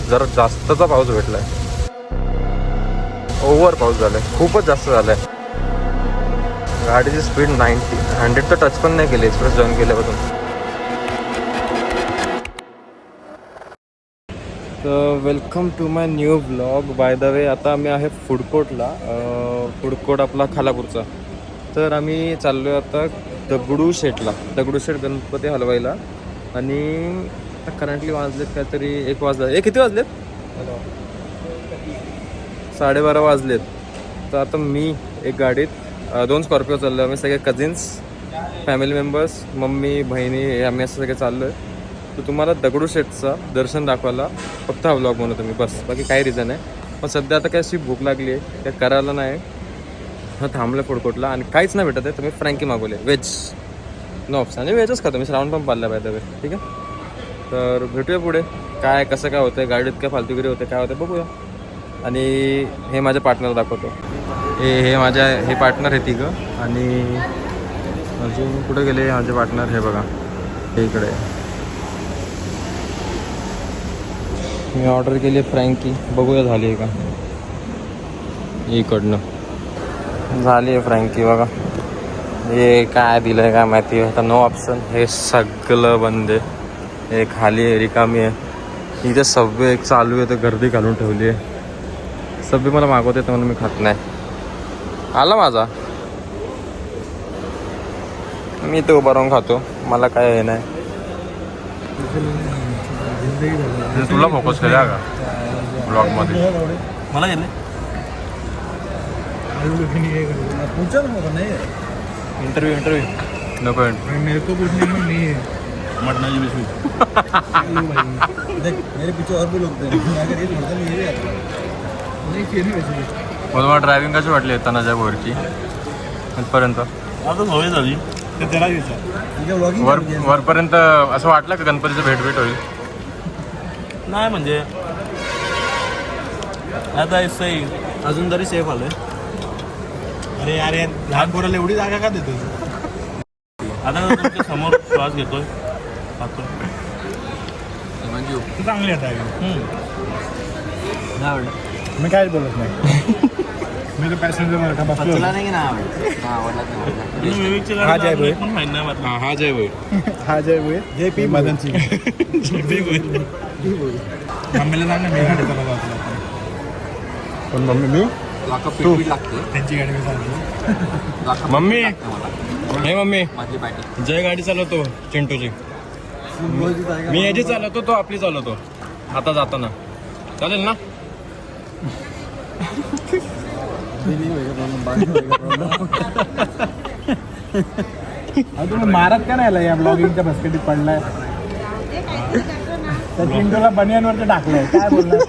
जरा जास्तचा पाऊस भेटलाय. ओव्हर पाऊस झालाय, खूपच जास्त झालाय. गाडीची स्पीड 100 तर टच पण नाही केली एक्सप्रेस जॉईन केल्यापासून. तर welcome to my new blog. By the way आता आम्ही आहे फूड कोर्टला. फूड कोर्ट आपला खालापूरचा. तर आम्ही चाललो आहे आता दगडूशेठला, दगडूशेठ गणपती हलवायला. आणि आता करंटली वाजलेत काहीतरी 1 वाजला. किती वाजलेत? 12:30 वाजलेत. तर आता मी एक गाडीत 2 स्कॉर्पिओ चाललो. आम्ही सगळे कझिन्स, फॅमिली मेंबर्स, मम्मी, बहिणी, हे आम्ही असं सगळे चाललो आहे. तर तुम्हाला दगडूशेठचं दर्शन दाखवायला फक्त हा व्लॉग बनवतो मी, बस. बाकी काही रिझन आहे. पण सध्या आता काय अशी भूक लागली आहे, काय करायला नाही. हा थांबलं फूड कोर्टला आणि काहीच नाही भेटत आहे. तर मी फ्रँकी मागवले, व्हेज, नो ऑप्शन. आणि व्हेजच खातो मी. श्रावण पण पाळला पाहिजे, ठीक आहे. तर भेटूया पुढे, काय कसं काय होतं, गाडीत काय फालतूगिरी होते, काय होतं बघूया. आणि हे माझ्या पार्टनर दाखवतो. हे माझ्या हे पार्टनर आहे तिघं. आणि अजून कुठे गेले माझे पार्टनर? हे बघा, हे इकडे. मी ऑर्डर केली फ्रँकी, बघूया झाली आहे का. इकडनं झाली आहे फ्रँकी बघा. हे काय दिलं आहे काय माहिती. आता नो ऑप्शन, हे सगळं बंद आहे. हे खाली आहे, रिकामी आहे. इथे सबवे एक चालू आहे, तर गर्दी घालून ठेवली आहे. सबवे मला मागवते तर म्हणून मी खात नाही. आला माझा, मी इथे उभा राहून खातो, मला काय हे नाही. तुला फोकस केला का ब्लॉगमध्ये? मला गेले इंटरव्यू नको. मेरे को कुछ नहीं, नहीं है मटना जी बिस्कुट. देख मेरे पीछे और भी लोग थे, अगर ये मटन नहीं है नहीं चाहिए नहीं वैसे. मला ड्रायव्हिंग कशी वाटली येताना ज्या वरची इथपर्यंत? आता सवय झाली ते त्याला विचार. वरपर्यंत असं वाटलं का गणपतीचं भेट होईल? नाही म्हणजे आता सही अजून तरी सेफ आलोय. अरे यार लहान पोराला एवढी जागा का देतो? आता तुमच्या समोर श्वास घेतोय, खातोय. चांगली आहे नाही आवडलं. मी काहीच बोलत नाही. मी तर पॅसेंजर का बसलो. हा जय भाई. हा जय भाई. हा जय भाई. जय पी मदन सिंग. मम्मीला सांग ना, मी गाडी चालवतो आपला. पण मम्मी मी तू त्यांची गाडी मी चालवतो. मम्मी, हे मम्मी, जय गाडी चालवतो चिंटूची. मी याची चालवतो, तो आपली चालवतो आता जाताना. चालेल ना? तुम्ही मारत का नाही या ब्लॉगिंगच्या बसकेटीत पडलाय? त्या चिंटूला बनियानवरती टाकलंय, काय बोलणार?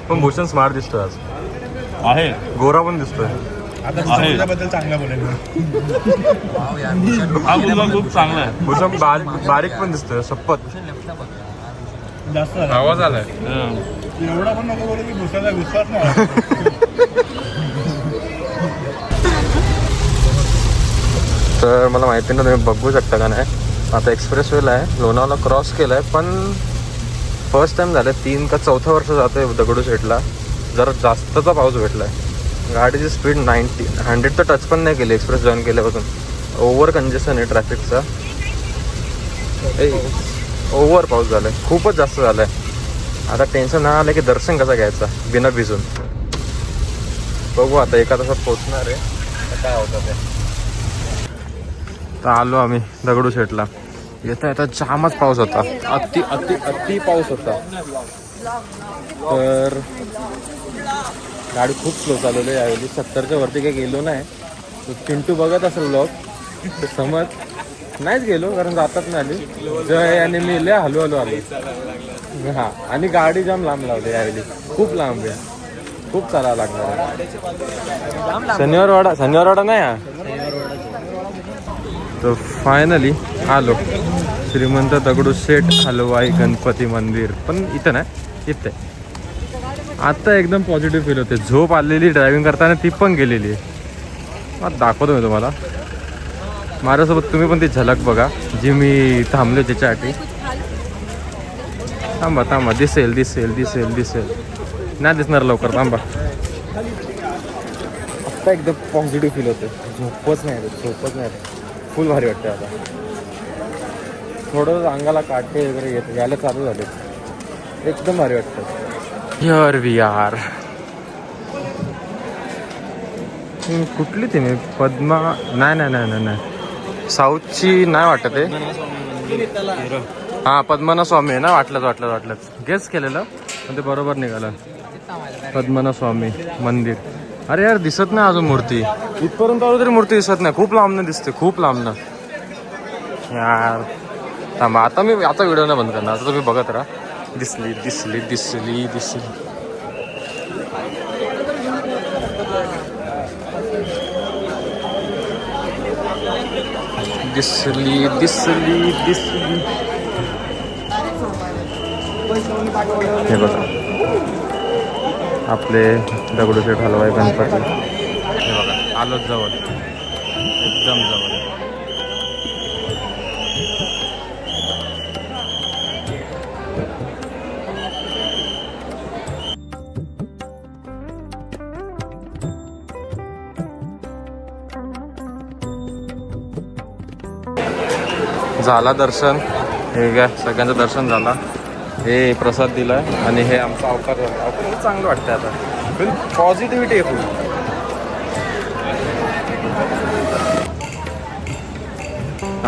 पण भूषण स्मार्ट दिसतोय आज. आहे गोरा पण दिसतोय. आता तुझ्याबद्दल चांगलं बोलेल. हा मुलगा खूप चांगला आहे. भूषण बारीक पण दिसतोय, शपथ. जास्त आवाज आलाय. एवढा पण नको बोलू की भुसाचा विश्वास नाही. तर मला माहिती ना, तुम्ही बघू शकता का नाही. आता एक्सप्रेस वेला आहे, लोणावळा क्रॉस केला आहे. पण फर्स्ट टाइम झालं 3 का 4थं वर्ष जातं आहे दगडूशेठला. जरा जास्तचा पाऊस भेटला आहे. गाडीची स्पीड 100 तर टच पण नाही केली एक्सप्रेस जॉईन केल्यापासून. ओव्हर कंजेशन आहे ट्रॅफिकचा. ओव्हर पाऊस झाला आहे, खूपच जास्त झाला आहे. आता टेन्शन नाही आलं की दर्शन कसं घ्यायचा बिना भिजून. बघू आता 1 तासात पोचणार आहे, आता काय होतं ते. तर आलो आम्ही दगडूशेठला. येता येता जामच पाऊस होता, अति पाऊस होता. तर गाडी खूप स्लो चालवली आहे यावेळी. 70च्या वरती काही गेलो नाही. तर चिंटू बघत असेल ब्लॉग, तर समज नाहीच गेलो कारण जातात नाही आली. जय आणि मी लय हलू आलो. हां, आणि गाडी जाम लांब लावली यावेळी, खूप लांब आहे, खूप चालावं लागणार आहे. शनिवारवाडा नाही हा. तर फायनली आलो श्रीमंत दगडूशेठ हलवाई गणपती मंदिर. पण इथं नाही, इथे आता एकदम पॉझिटिव्ह फील होते. झोप आलेली ड्रायव्हिंग करताना, ती पण गेलेली आहे. मग दाखवतो मी तुम्हाला. माझ्यासोबत तुम्ही पण ती झलक बघा जी मी थांबलो त्याच्यासाठी. थांबा थांबा, दिसेल दिसेल दिसेल दिसेल, नाही दिसणार लवकर, थांबा. आत्ता एकदम पॉझिटिव्ह फील होते. झोपच नाही फुल भारी वाटते आता. थोडं अंगाला काटे वगैरे यायला चालू झाले, एकदम भारी वाटतं. Here we are. कुठली ती मी पद्मा, नाही नाही नाही नाही नाही, साऊथची नाही वाटत आहे. हां पद्मनाभ स्वामी आहे ना, वाटलंच गेस केलेलं पण ते बरोबर निघालं. पद्मनाभ स्वामी मंदिर. अरे यार दिसत नाही अजून मूर्ती, इथपर्यंत आलो तरी मूर्ती दिसत नाही, खूप लांबनं दिसते, खूप लांबनं यार. थांबा आता व्हिडिओ नाही बंद करणार, आता तुम्ही बघत राहा. दिसली दिसली दिसली दिसली. दिसली दिसली दिसली. हे बघा आपले दगडूशेठ हलवाई गणपती. हे बघा आलोच जवळ, एकदम जवळ. झाला दर्शन, हे काय सगळ्यांचं दर्शन झाला. हे प्रसाद दिला आणि हे आमचा अवतार झाला. अवतार चांगलं वाटतं आता, फुल पॉझिटिव्हिटी आहे फुल.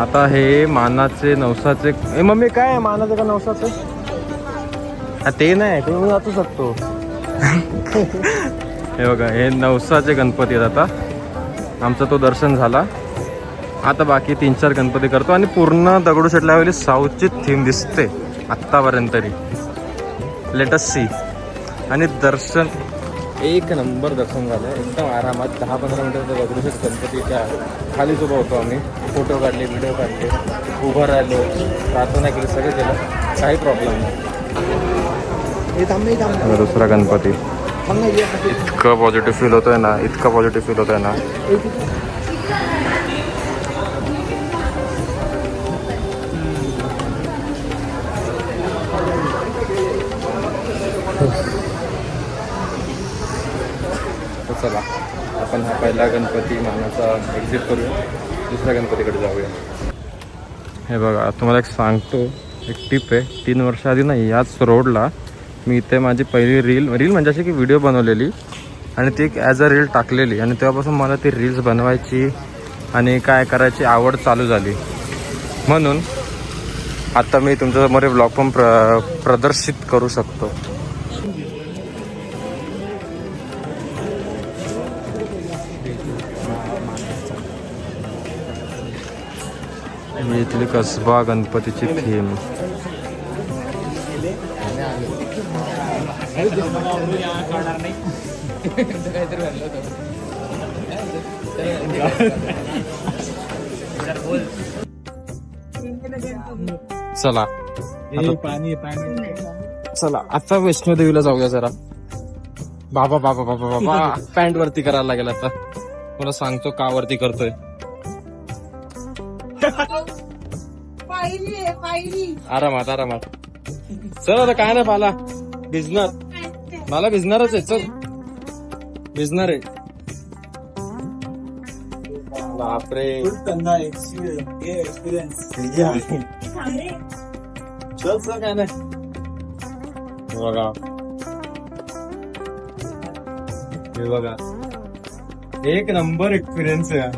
आता हे मानाचे नवसाचे, हे मम्मी काय आहे मानाचं का नवसाचं? हा ते नाही, ते मी वाचू शकतो. हे बघा हे नवसाचे गणपती आहेत. आता आमचा तो दर्शन झाला, आता बाकी 3-4 गणपती करतो आणि पूर्ण दगडूशेठला वेळी साऊथची थीम दिसते आत्तापर्यंत तरी. Let's see. आणि दर्शन एक नंबर दर्शन झालं एकदम आरामात. 10-15 मिनिटं दगडूशेठ गणपतीच्या खालीच उभं होतो आम्ही. फोटो काढले, व्हिडिओ काढले, उभं राहिलो, प्रार्थना केली, सगळं केलं, काही प्रॉब्लेम नाही. दुसरा गणपती. इतकं पॉझिटिव्ह फील होतोय ना, इतकं पॉझिटिव्ह फील होतोय ना. चला आपण हा पहिला गणपती मानाचा एक्झिट करूया, दुसऱ्या गणपतीकडे जाऊया. हे बघा तुम्हाला एक सांगतो, एक टिप आहे. 3 वर्ष आधी ना याच रोडला मी इथे माझी पहिली रील म्हणजे अशी की व्हिडिओ बनवलेली आणि ती एक ॲज अ रील टाकलेली. आणि तेव्हापासून मला ती रील्स बनवायची आणि काय करायची आवड चालू झाली. म्हणून आता मी तुमच्यासमोर ब्लॉग पण प्रदर्शित करू शकतो. इथली कसबा गणपतीची थीम. चला चला आता वैष्णोदेवीला जाऊया जरा. बाबा बाबा बाबा बाबा पॅन्ट वरती करायला लागेल आता. मला सांगतो का वरती करतोय. आरामात आरामात. चल आता काय नाही, मला भिजणारच आहे. चल भिजणार आहे. बापरे चल काय नाही. बघा हे बघा एक नंबर एक्सपिरियन्स आहे.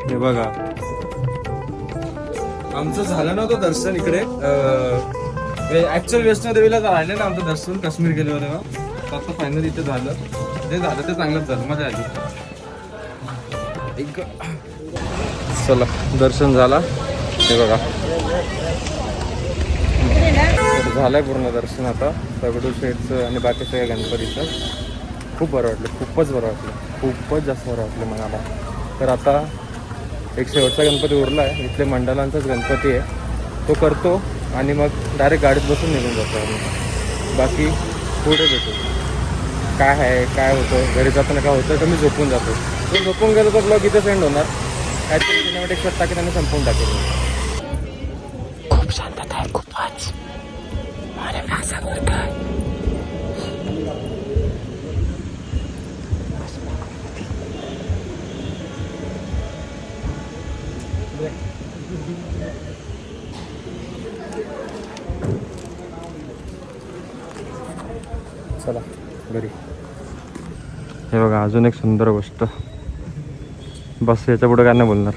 हे बघा आमचं झालं नव्हतं दर्शन इकडे. ऍक्च्युअल वैष्णोदेवीला राहिले ना आमचं दर्शन काश्मीर गेल्यावर तेव्हा. तर आता फायनल इथे झालं, ते चांगलंच झालं, मजा आली. चला दर्शन झाला. हे बघा झालंय पूर्ण दर्शन आता दगडूशेठचं आणि बाकी सगळ्या गणपतीचं. खूप बरं वाटलं, खूपच बरं वाटलं, खूपच जास्त बरं वाटलं मला. तर आता एक शेवटचा गणपती उरला आहे, इथले मंडळांचाच गणपती आहे, तो करतो आणि मग डायरेक्ट गाडीत बसून निघून जातो आम्ही. बाकी पुढे भेटू, काय आहे काय होतं, घरी जाताना काय होतं तर मी झोपून जातो. तो झोपून गेलो तर ब्लॉग इथे सेंड होणार, काहीतरी सिनेमॅटिक शॉट टाकी त्यांनी संपवून टाकेल. खूप शांतता आहे, खूपच चला घरी. हे बघा अजून एक सुंदर गोष्ट, बस याच्या पुढे काय नाही बोलणार.